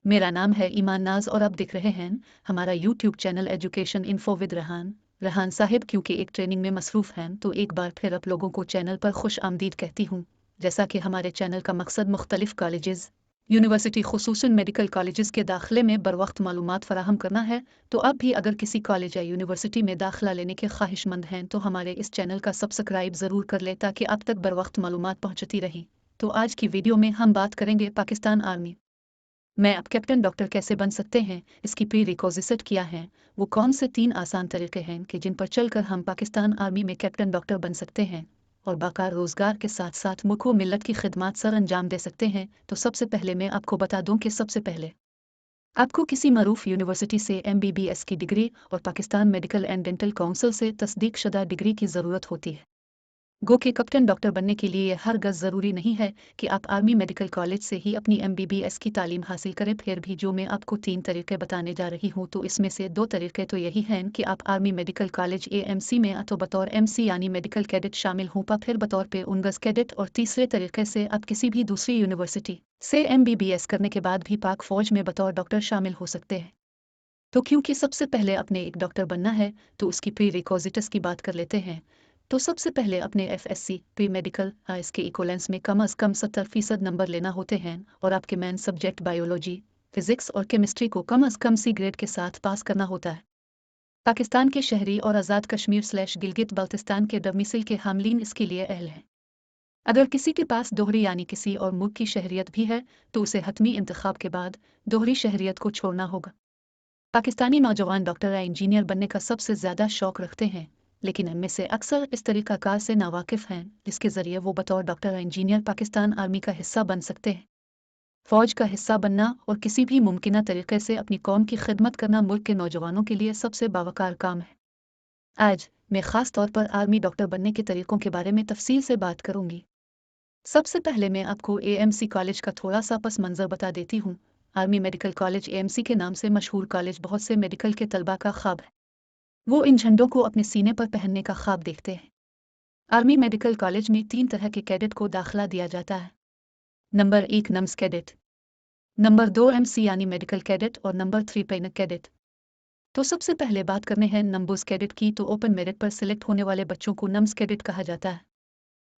मेरा नाम है ईमान नाज और आप देख रहे हैं हमारा YouTube channel education info with Rehan Sahib. क्योंकि एक ट्रेनिंग में मसरूफ़ हैं तो एक बार फिर आप लोगों को चैनल पर खुश आमदीद कहती हूँ। जैसा कि हमारे चैनल का मकसद मुख्तलिफ कॉलेजेस यूनिवर्सिटी खुसूसन मेडिकल कॉलेजेस के दाखिले में बर वक्त मालूमात फराहम करना है, तो आप भी अगर किसी कॉलेज या यूनिवर्सिटी में दाखिला लेने के ख्वाहिशमंद हैं तो हमारे इस चैनल का सब्सक्राइब ज़रूर कर लें ताकि आप तक बर वक्त मालूमात पहुँचती रहें। तो आज की वीडियो में हम बात करेंगे पाकिस्तान आर्मी में आप कैप्टन डॉक्टर कैसे बन सकते हैं, इसकी प्री रिक्विजिट क्या है, वो कौन से 3 आसान तरीके हैं कि जिन पर चलकर हम पाकिस्तान आर्मी में कैप्टन डॉक्टर बन सकते हैं और बाकार रोज़गार के साथ साथ मुल्क व मिल्लत की खिदमत सर अंजाम दे सकते हैं। तो सबसे पहले मैं आपको बता दूं कि सबसे पहले आपको किसी मरूफ यूनिवर्सिटी से MBBS की डिग्री और Pakistan medical and dental council से तस्दीक शुदा डिग्री की ज़रूरत होती है। गो के कैप्टन डॉक्टर बनने के लिए हर गज़ ज़रूरी नहीं है कि आप आर्मी मेडिकल कॉलेज से ही अपनी MBBS की तालीम हासिल करें। फिर भी जो मैं आपको 3 तरीके बताने जा रही हूँ तो इसमें से 2 तरीके तो यही हैं कि आप आर्मी मेडिकल कॉलेज AMC में तो बतौर MC यानी मेडिकल कैडेट शामिल हों पा फिर बतौर पे उनगज़ कैडेट, और तीसरे तरीके से आप किसी भी दूसरी यूनिवर्सिटी से MBBS करने के बाद भी पाक फ़ौज में बतौर डॉक्टर शामिल हो सकते हैं। तो क्योंकि सबसे पहले अपने एक डॉक्टर बनना है तो उसकी प्री रिक्विजिट्स की बात कर लेते हैं। तो सबसे पहले अपने FSC प्री मेडिकल इसके इक्वलेंस में कम अज़ कम 70% नंबर लेना होते हैं और आपके मेन सब्जेक्ट बायोलॉजी, फिजिक्स और केमिस्ट्री को कम अज़ कम C ग्रेड के साथ पास करना होता है। पाकिस्तान के शहरी और आज़ाद कश्मीर/गिलगित बल्तिस्तान के डोमिसाइल के हामलीन इसके लिए अहल हैं। अगर किसी के पास दोहरी यानी किसी और मुल्क की शहरियत भी है तो उसे हतमी इंतखाब के बाद दोहरी शहरियत को छोड़ना होगा। पाकिस्तानी नौजवान डॉक्टर या इंजीनियर बनने का सबसे ज़्यादा शौक रखते हैं, लेकिन इनमें से अक्सर इस तरीक़ाकार से नावाकिफ़ हैं जिसके ज़रिए वो बतौर डॉक्टर या इंजीनियर पाकिस्तान आर्मी का हिस्सा बन सकते हैं। फ़ौज का हिस्सा बनना और किसी भी मुमकिन तरीके से अपनी कौम की खिदमत करना मुल्क के नौजवानों के लिए सबसे बावकार काम है। आज मैं ख़ास तौर पर आर्मी डॉक्टर बनने के तरीक़ों के बारे में तफसील से बात करूँगी। सबसे पहले मैं आपको AMC कॉलेज का थोड़ा सा पस मंज़र बता देती हूँ। आर्मी मेडिकल कॉलेज AMC के नाम से मशहूर कॉलेज बहुत से मेडिकल के तलबा का ख्वाब है। वो इन झंडों को अपने सीने पर पहनने का ख्वाब देखते हैं। आर्मी मेडिकल कॉलेज में 3 तरह के कैडेट को दाखिला दिया जाता है। Number 1 nums cadet, number 2 MC यानी मेडिकल कैडेट और नंबर 3 पैनक कैडेट। तो सबसे पहले बात करने हैं नम्बर्स कैडेट की। तो ओपन मेरिट पर सिलेक्ट होने वाले बच्चों को नम्स कैडेट कहा जाता है।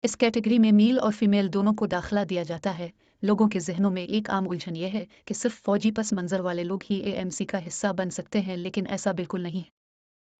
इस कैटेगरी में मेल और फीमेल दोनों को दाखिला दिया जाता है। लोगों के जहनों में एक आम उलझन यह है कि सिर्फ फौजी पस मंज़र वाले लोग ही AMC का हिस्सा बन सकते हैं, लेकिन ऐसा बिल्कुल नहीं है।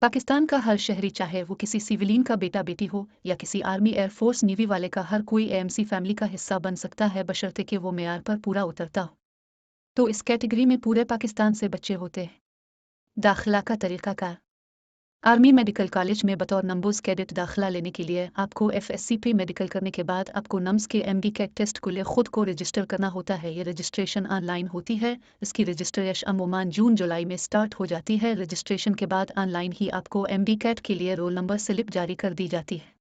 पाकिस्तान का हर शहरी, चाहे वो किसी सिविलियन का बेटा बेटी हो या किसी आर्मी एयरफोर्स नेवी वाले का, हर कोई AMC फैमिली का हिस्सा बन सकता है बशर्ते कि वो मेयार पर पूरा उतरता हो। तो इस कैटेगरी में पूरे पाकिस्तान से बच्चे होते हैं। दाखिला का तरीक़ाकार। आर्मी मेडिकल कॉलेज में बतौर नम्बर्स कैडेट दाखिला लेने के लिए आपको FSC प्री मेडिकल करने के बाद आपको नम्स के MD कैट टेस्ट के लिए ख़ुद को रजिस्टर करना होता है। ये रजिस्ट्रेशन ऑनलाइन होती है। इसकी रजिस्ट्रेशन अमूमन जून जुलाई में स्टार्ट हो जाती है। रजिस्ट्रेशन के बाद ऑनलाइन ही आपको MD कैट के लिए रोल नंबर स्लिप जारी कर दी जाती है,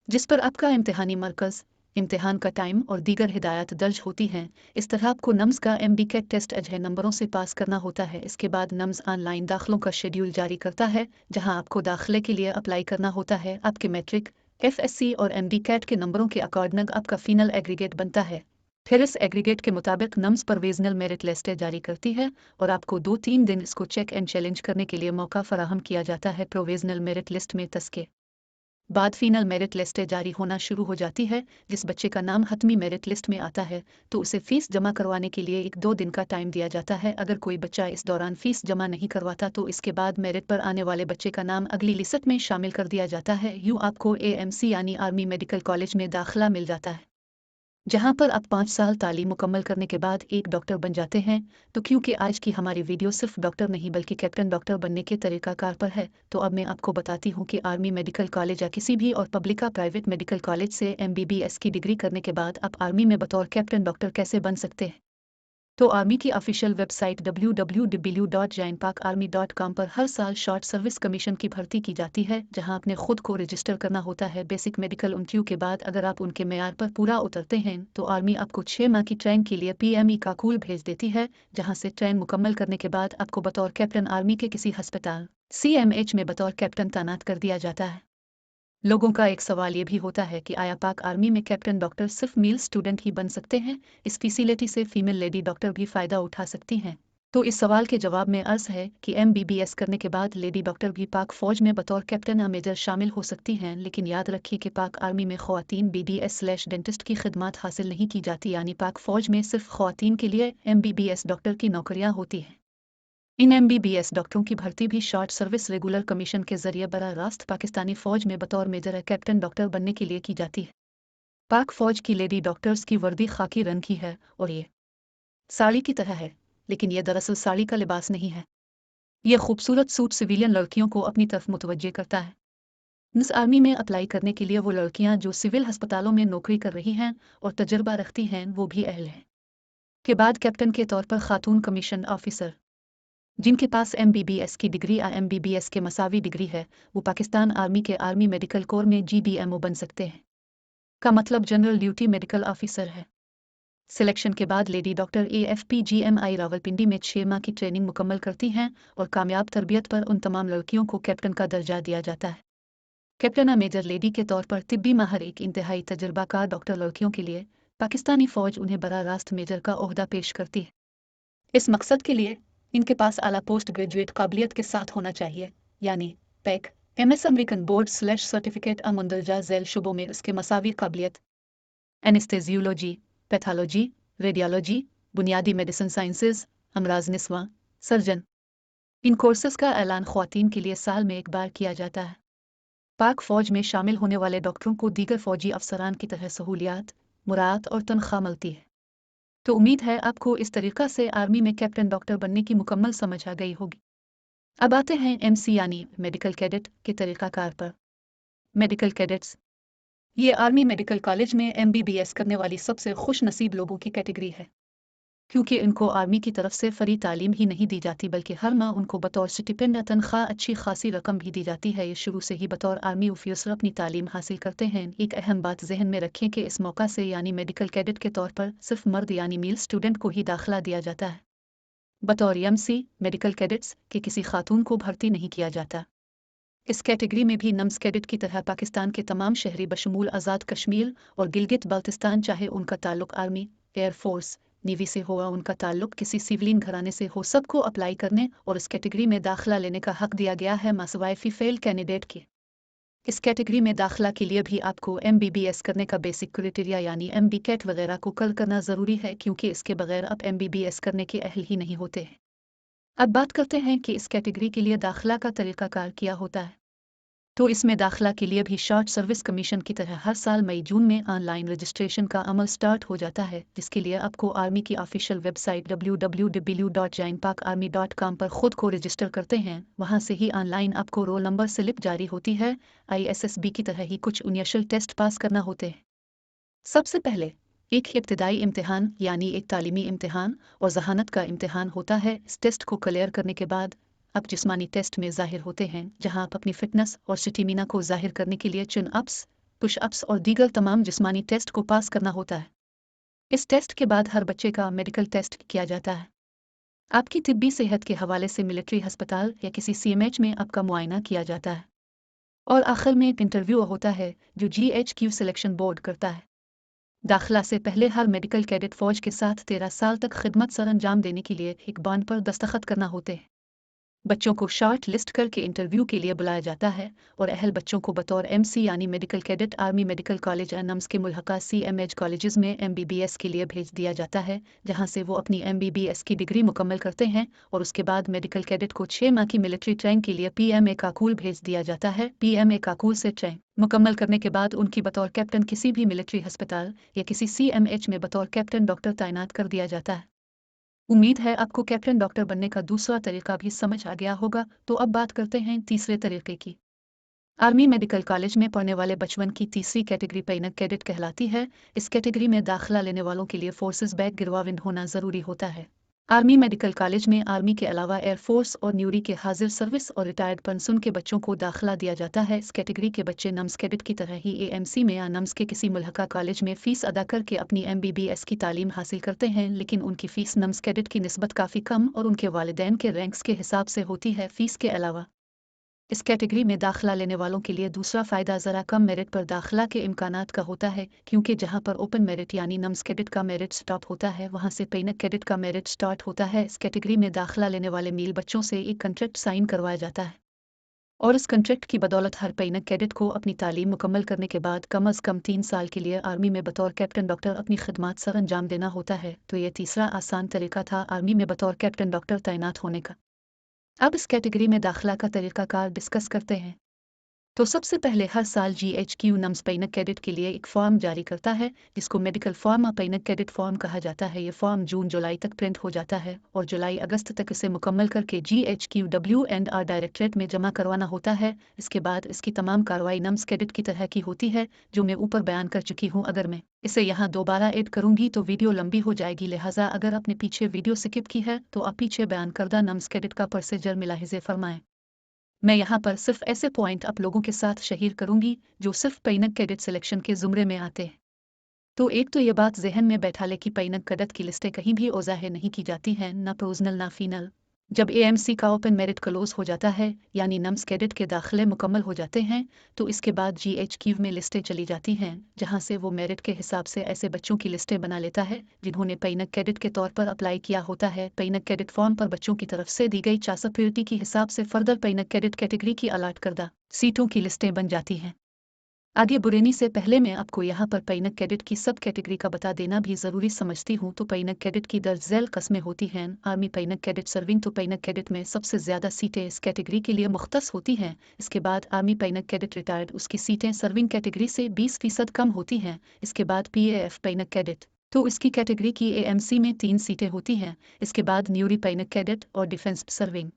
जिस पर आपका इम्तिहानी मरकज़, इम्तिहान का टाइम और दीगर हिदायत दर्ज होती हैं। इस तरह आपको नम्स का MD कैट टेस्ट अजह नंबरों से पास करना होता है। इसके बाद नम्स ऑनलाइन दाखिलों का शेड्यूल जारी करता है जहां आपको दाखिले के लिए अप्लाई करना होता है। आपके मैट्रिक, FSC और MD कैट के नंबरों के अकॉर्डिंग आपका फाइनल एग्रीगेट बनता है। फिर इस एग्रीगेट के मुताबिक नम्स प्रोविजनल मेरिट लिस्ट जारी करती है और आपको 2-3 दिन इसको चेक एंड चैलेंज करने के लिए मौका फराहम किया जाता है। प्रोविजनल मेरिट लिस्ट में तस्के बाद फाइनल मेरिट लिस्ट जारी होना शुरू हो जाती है। जिस बच्चे का नाम हतमी मेरिट लिस्ट में आता है तो उसे फ़ीस जमा करवाने के लिए 1-2 दिन का टाइम दिया जाता है। अगर कोई बच्चा इस दौरान फ़ीस जमा नहीं करवाता तो इसके बाद मेरिट पर आने वाले बच्चे का नाम अगली लिस्ट में शामिल कर दिया जाता है। यूँ आपको AMC यानी आर्मी मेडिकल कॉलेज में दाखिला मिल जाता है, जहाँ पर आप 5 साल तालीम मुकम्मल करने के बाद एक डॉक्टर बन जाते हैं। तो क्योंकि आज की हमारी वीडियो सिर्फ डॉक्टर नहीं बल्कि कैप्टन डॉक्टर बनने के तरीक़ाकार पर है, तो अब मैं आपको बताती हूँ कि आर्मी मेडिकल कॉलेज या किसी भी और पब्लिक का प्राइवेट मेडिकल कॉलेज से MBBS की डिग्री करने के बाद आप आर्मी में बतौर कैप्टन डॉक्टर कैसे बन सकते हैं। तो आर्मी की ऑफिशियल वेबसाइट www.joinpakarmy.com पर हर साल शॉर्ट सर्विस कमीशन की भर्ती की जाती है, जहां आपने खुद को रजिस्टर करना होता है। बेसिक मेडिकल इंटरव्यू के बाद अगर आप उनके मेयार पर पूरा उतरते हैं तो आर्मी आपको 6 माह की ट्रेन के लिए PME काकूल भेज देती है, जहां से ट्रेन मुकम्मल करने के बाद आपको बतौर कैप्टन आर्मी के किसी अस्पताल CMH में बतौर कैप्टन तैनात कर दिया जाता है। लोगों का एक सवाल ये भी होता है कि आया पाक आर्मी में कैप्टन डॉक्टर सिर्फ मेल स्टूडेंट ही बन सकते हैं, इस फैसिलिटी से फीमेल लेडी डॉक्टर भी फ़ायदा उठा सकती हैं। तो इस सवाल के जवाब में अर्ज़ है कि MBBS करने के बाद लेडी डॉक्टर भी पाक फ़ौज में बतौर कैप्टन या मेजर शामिल हो सकती हैं, लेकिन याद रखिए कि पाक आर्मी में ख़वातीन BDS/डेंटिस्ट की खिदमात हासिल नहीं की जाती, यानी पाक फ़ौज में सिर्फ ख़वातीन के लिए MBBS डॉक्टर की नौकरियाँ होती हैं। इन MBBS डॉक्टरों की भर्ती भी शॉर्ट सर्विस रेगुलर कमीशन के जरिए बराह रास्त पाकिस्तानी फ़ौज में बतौर मेजर या कैप्टन डॉक्टर बनने के लिए की जाती है। पाक फ़ौज की लेडी डॉक्टर्स की वर्दी खाकी रंग की है और ये साड़ी की तरह है, लेकिन यह दरअसल साड़ी का लिबास नहीं है। यह खूबसूरत सूट सिविलियन लड़कियों को अपनी तरफ मुतवज्जे करता है। इस आर्मी में अप्लाई करने के लिए वो लड़कियां जो सिविल अस्पतालों में नौकरी कर रही हैं और तजर्बा रखती हैं, वो भी अहल हैं। के बाद कैप्टन के तौर पर खातून कमीशन ऑफिसर जिनके पास MBBS की डिग्री या MBBS के मसावी डिग्री है, वो पाकिस्तान आर्मी के आर्मी मेडिकल कोर में GDMO बन सकते हैं। का मतलब जनरल ड्यूटी मेडिकल ऑफिसर है। सिलेक्शन के बाद लेडी डॉक्टर AFPGMI रावलपिंडी में 6 माह की ट्रेनिंग मुकम्मल करती हैं और कामयाब तरबियत पर उन तमाम लड़कियों को कैप्टन का दर्जा दिया जाता है। कैप्टन या मेजर लेडी के तौर पर तिब्बी माहिर एक इंतहाई तजर्बाकार डॉक्टर लड़कियों के लिए पाकिस्तानी फ़ौज उन्हें बराह रास्त मेजर का ओहदा पेश करती है। इस मकसद के लिए इनके पास आला पोस्ट ग्रेजुएट काबिलियत के साथ होना चाहिए, यानी पैक MS अमेरिकन बोर्ड/सर्टिफिकेट मुंदरजा झैल शुबों में इसके मसावी काबिलियत, एनेस्थेजियोलॉजी, पैथोलॉजी, रेडियोलॉजी, बुनियादी मेडिसिन साइंसेज, अमराज निस्वां, सर्जन। इन कोर्सेज का ऐलान ख़वातीन के लिए साल में एक बार किया जाता है। पाक फ़ौज में शामिल होने वाले डॉक्टरों को दीगर फ़ौजी अफसरान की तरह सहूलियात, मुराआत और तनख्वाह मिलती है। तो उम्मीद है आपको इस तरीक़ा से आर्मी में कैप्टन डॉक्टर बनने की मुकम्मल समझ आ गई होगी। अब आते हैं MC यानी मेडिकल कैडेट के तरीक़ाकार पर। मेडिकल कैडेट्स ये आर्मी मेडिकल कॉलेज में MBBS करने वाली सबसे खुश नसीब लोगों की कैटेगरी है, क्योंकि इनको आर्मी की तरफ से फ्री तालीम ही नहीं दी जाती, बल्कि हर माह उनको बतौर स्टिपेंड या तनख्वाह अच्छी खासी रकम भी दी जाती है। ये शुरू से ही बतौर आर्मी ऑफिसर अपनी तालीम हासिल करते हैं। एक अहम बात जहन में रखें कि इस मौका से यानी मेडिकल कैडेट के तौर पर सिर्फ मर्द यानी मेल स्टूडेंट को ही दाखिला दिया जाता है। बतौर MC मेडिकल कैडेट्स के किसी खातून को भर्ती नहीं किया जाता। इस कैटेगरी में भी नम्स कैडेट की तरह पाकिस्तान के तमाम शहरी बशमूल आज़ाद कश्मीर और गिलगित बल्तिस्तान, चाहे उनका ताल्लुक आर्मी, एयरफोर्स, नेवी से हो या उनका ताल्लुक किसी सिविलियन घराने से हो, सबको अप्लाई करने और इस कैटेगरी में दाखिला लेने का हक दिया गया है, मासिवाय फीमेल कैंडिडेट के। इस कैटेगरी में दाखिला के लिए भी आपको MBBS करने का बेसिक क्राइटेरिया यानी MBCAT वगैरह को कर करना ज़रूरी है, क्योंकि इसके बगैर आप MBBS करने के अहल ही नहीं होते हैं। अब बात करते हैं कि इस कैटेगरी के लिए दाखिला का तरीक़ाकार क्या होता है। तो इसमें दाखिला के लिए भी शॉर्ट सर्विस कमीशन की तरह हर साल मई-जून में ऑनलाइन रजिस्ट्रेशन का अमल स्टार्ट हो जाता है, जिसके लिए आपको आर्मी की ऑफिशियल वेबसाइट www.joinpakarmy.com पर खुद को रजिस्टर करते हैं। वहां से ही ऑनलाइन आपको रोल नंबर स्लिप जारी होती है। ISSB की तरह ही कुछ इनिशियल टेस्ट पास करना होते हैं। सबसे पहले एक इब्तिदाई इम्तिहान यानी एक तालीमी इम्तिहान और जहानत का इम्तिहान होता है। इस टेस्ट को क्लियर करने के बाद आप जिस्मानी टेस्ट में ज़ाहिर होते हैं, जहां आप अपनी फिटनेस और स्टेमिना को ज़ाहिर करने के लिए चिन अप्स, पुश अप्स और दीगर तमाम जिस्मानी टेस्ट को पास करना होता है। इस टेस्ट के बाद हर बच्चे का मेडिकल टेस्ट किया जाता है। आपकी तिब्बी सेहत के हवाले से मिलिट्री अस्पताल या किसी CMH में आपका मुआयना किया जाता है और आखिर में एक इंटरव्यू होता है जो GHQ सिलेक्शन बोर्ड करता है। दाखिला से पहले हर मेडिकल कैडेट फ़ौज के साथ 13 साल तक खिदमत सर अंजाम देने के लिए एक बॉन्ड पर दस्तखत करना होते हैं। बच्चों को शॉर्ट लिस्ट करके इंटरव्यू के लिए बुलाया जाता है और अहल बच्चों को बतौर MC यानी medical cadet army medical college nums के मुल्हका CMH कॉलेजेस में MBBS के लिए भेज दिया जाता है, जहां से वो अपनी MBBS की डिग्री मुकम्मल करते हैं और उसके बाद मेडिकल कैडेट को 6 माह की मिलिट्री ट्रेनिंग के लिए PMA काकूल भेज दिया जाता है। PMA काकूल से ट्रेनिंग मुकम्मल करने के बाद उनकी बतौर कैप्टन किसी भी मिलिट्री अस्पताल या किसी CMH में बतौर कैप्टन डॉक्टर तैनात कर दिया जाता है। उम्मीद है आपको कैप्टन डॉक्टर बनने का दूसरा तरीका भी समझ आ गया होगा। तो अब बात करते हैं तीसरे तरीके की। आर्मी मेडिकल कॉलेज में पढ़ने वाले बचपन की तीसरी कैटेगरी पैनक कैडेट कहलाती है। इस कैटेगरी में दाखिला लेने वालों के लिए फोर्सेस बैक गिरवाविंड होना ज़रूरी होता है। आर्मी मेडिकल कॉलेज में आर्मी के अलावा एयरफोर्स और न्यूरी के हाजिर सर्विस और रिटायर्ड पर्सन के बच्चों को दाखिला दिया जाता है। इस कैटेगरी के बच्चे नम्स कैडेट की तरह ही AMC में या नम्स के किसी मुल्हका कॉलेज में फ़ीस अदा करके अपनी MBBS की तालीम हासिल करते हैं, लेकिन उनकी फ़ीस नम्स कैडेट की निस्बत काफ़ी कम और उनके वालिदैन के रैंक्स के हिसाब से होती है। फ़ीस के अलावा इस कैटेगरी में दाखिला लेने वालों के लिए दूसरा फ़ायदा ज़रा कम मेरिट पर दाखिला के इम्कानात का होता है, क्योंकि जहां पर ओपन मेरिट यानी नम्स कैडेट का मेरिट स्टॉप होता है, वहां से पेनक कैडेट का मेरिट स्टार्ट होता है। इस कैटेगरी में दाखिला लेने वाले मील बच्चों से एक कंट्रैक्ट साइन करवाया जाता है और इस कंट्रैक्ट की बदौलत हर पेनक कैडेट को अपनी तालीम मुकम्मल करने के बाद कम अज़ कम 3 साल के लिए आर्मी में बतौर कैप्टन डॉक्टर अपनी खिदमात सर अंजाम देना होता है। तो ये तीसरा आसान तरीका था आर्मी में बतौर कैप्टन डॉक्टर तैनात होने का। अब इस कैटेगरी में दाखिला का तरीकाकार डिस्कस करते हैं। तो सबसे पहले हर साल GHQ नम्स पेनक कैडेट के लिए एक फॉर्म जारी करता है, जिसको मेडिकल फॉर्म या पेनक कैडेट फॉर्म कहा जाता है। ये फॉर्म जून जुलाई तक प्रिंट हो जाता है और जुलाई अगस्त तक इसे मुकम्मल करके GHQ W&R डायरेक्टरेट में जमा करवाना होता है। इसके बाद इसकी तमाम कार्रवाई नम्स कैडेट की तरह की होती है, जो मैं ऊपर बयान कर चुकी हूँ। अगर मैं इसे यहाँ दोबारा ऐड करूँगी तो वीडियो लंबी हो जाएगी, लिहाजा अगर आपने पीछे वीडियो स्किप की है तो आप पीछे बयान करदा नम्स कैडेट का प्रोसीजर मिलाहिज़े फरमाएं। मैं यहाँ पर सिर्फ ऐसे पॉइंट आप लोगों के साथ शेयर करूंगी जो सिर्फ पेनक कैडेट सिलेक्शन के जुमरे में आते हैं। तो एक तो ये बात जहन में बैठा ले कि पेनक कैडेट की लिस्टें कहीं भी ज़ाहिर नहीं की जाती हैं, ना प्रोविजनल ना फीनल। जब AMC का ओपन मेरिट क्लोज हो जाता है यानी नम्स कैडेट के दाखिले मुकम्मल हो जाते हैं, तो इसके बाद GHQ में लिस्टें चली जाती हैं, जहां से वो मेरिट के हिसाब से ऐसे बच्चों की लिस्टें बना लेता है जिन्होंने पेनक कैडेट के तौर पर अप्लाई किया होता है। पेनक कैडेट फॉर्म पर बच्चों की तरफ से दी गई चासपिलिटी के हिसाब से फर्दर पेनक कैडेट कैटेगरी की अलाट करदा सीटों की लिस्टें बन जाती हैं। आगे बुरेनी से पहले मैं आपको यहाँ पर पेनक कैडेट की सब कैटेगरी का बता देना भी ज़रूरी समझती हूँ। तो पेनक कैडेट की दर्ज झैल कस्में होती हैं। आर्मी पेनक कैडेट सर्विंग, तो पेनक कैडेट में सबसे ज़्यादा सीटें इस कैटेगरी के लिए मुख्तस होती हैं। इसके बाद आर्मी पेनक कैडेट रिटायर्ड, उसकी सीटें सर्विंग कैटेगरी से 20% कम होती हैं। इसके बाद PAF पेनक कैडेट, तो इसकी कैटेगरी की AMC में 3 सीटें होती हैं। इसके बाद न्यूरी पेनक कैडेट और डिफेंस सर्विंग,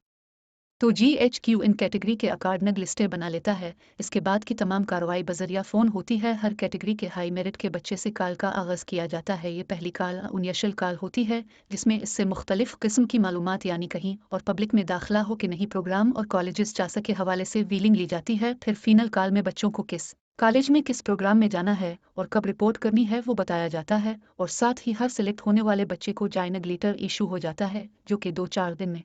तो GHQ इन कैटेगरी के अकॉर्डिंग लिस्टें बना लेता है। इसके बाद की तमाम कार्रवाई बजरिया फ़ोन होती है। हर कैटेगरी के हाई मेरिट के बच्चे से कॉल का आगाज़ किया जाता है। ये पहली कॉल उनियशल कॉल होती है, जिसमें इससे मुख्तलिफ किस्म की मालूमात यानी कहीं और पब्लिक में दाखिला हो कि नहीं, प्रोग्राम और कॉलेजेस चासा के हवाले से व्हीलिंग ली जाती है। फिर फिनल कॉल में बच्चों को किस कॉलेज में किस प्रोग्राम में जाना है और कब रिपोर्ट करनी है वो बताया जाता है, और साथ ही हर सिलेक्ट होने वाले बच्चे को जॉइनिंग लेटर इशू हो जाता है, जो कि 2-4 दिन में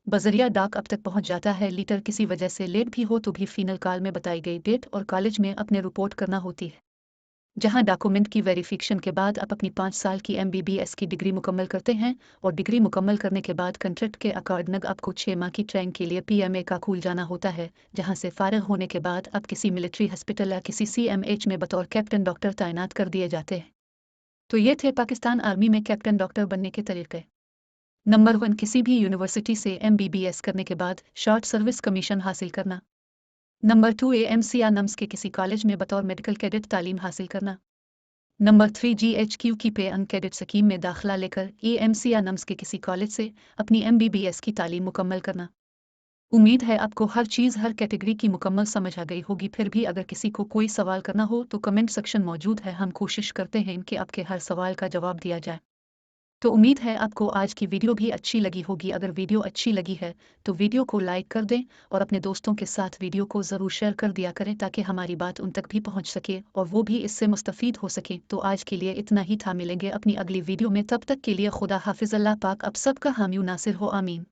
बजरिया डाक अब तक पहुंच जाता है। लीटर किसी वजह से लेट भी हो तो भी फिनल कॉल में बताई गई डेट और कॉलेज में अपने रिपोर्ट करना होती है, जहां डॉक्यूमेंट की वेरिफिकेशन के बाद आप अपनी 5 साल की MBBS की डिग्री मुकम्मल करते हैं। और डिग्री मुकम्मल करने के बाद कंट्रैक्ट के अकॉर्डिंग आपको 6 माह की ट्रेनिंग के लिए PMA का कूल जाना होता है, जहां से फारिग होने के बाद आप किसी मिलिट्री हॉस्पिटल या किसी CMH में बतौर कैप्टन डॉक्टर तैनात कर दिए जाते हैं। तो ये थे पाकिस्तान आर्मी में कैप्टन डॉक्टर बनने के तरीके। नंबर 1, किसी भी यूनिवर्सिटी से MBBS करने के बाद शॉर्ट सर्विस कमीशन हासिल करना। नंबर 2, AMC या नम्स के किसी कॉलेज में बतौर मेडिकल कैडेट तालीम हासिल करना। नंबर 3, GHQ की पे अन कैडेट स्कीम में दाखिला लेकर AMC या नम्स के किसी कॉलेज से अपनी MBBS की तालीम मुकम्मल करना। उम्मीद है आपको हर चीज़ हर कैटेगरी की मुकम्मल समझ आ गई होगी। फिर भी अगर किसी को कोई सवाल करना हो तो कमेंट सेक्शन मौजूद है, हम कोशिश करते हैं कि आपके हर सवाल का जवाब दिया जाए। तो उम्मीद है आपको आज की वीडियो भी अच्छी लगी होगी। अगर वीडियो अच्छी लगी है तो वीडियो को लाइक कर दें और अपने दोस्तों के साथ वीडियो को ज़रूर शेयर कर दिया करें, ताकि हमारी बात उन तक भी पहुंच सके और वो भी इससे मुस्तफ़ीद हो सके। तो आज के लिए इतना ही था, मिलेंगे अपनी अगली वीडियो में, तब तक के लिए खुदा हाफिज़। अल्लाह पाक अब सबका हामी नासिर हो, आमीन।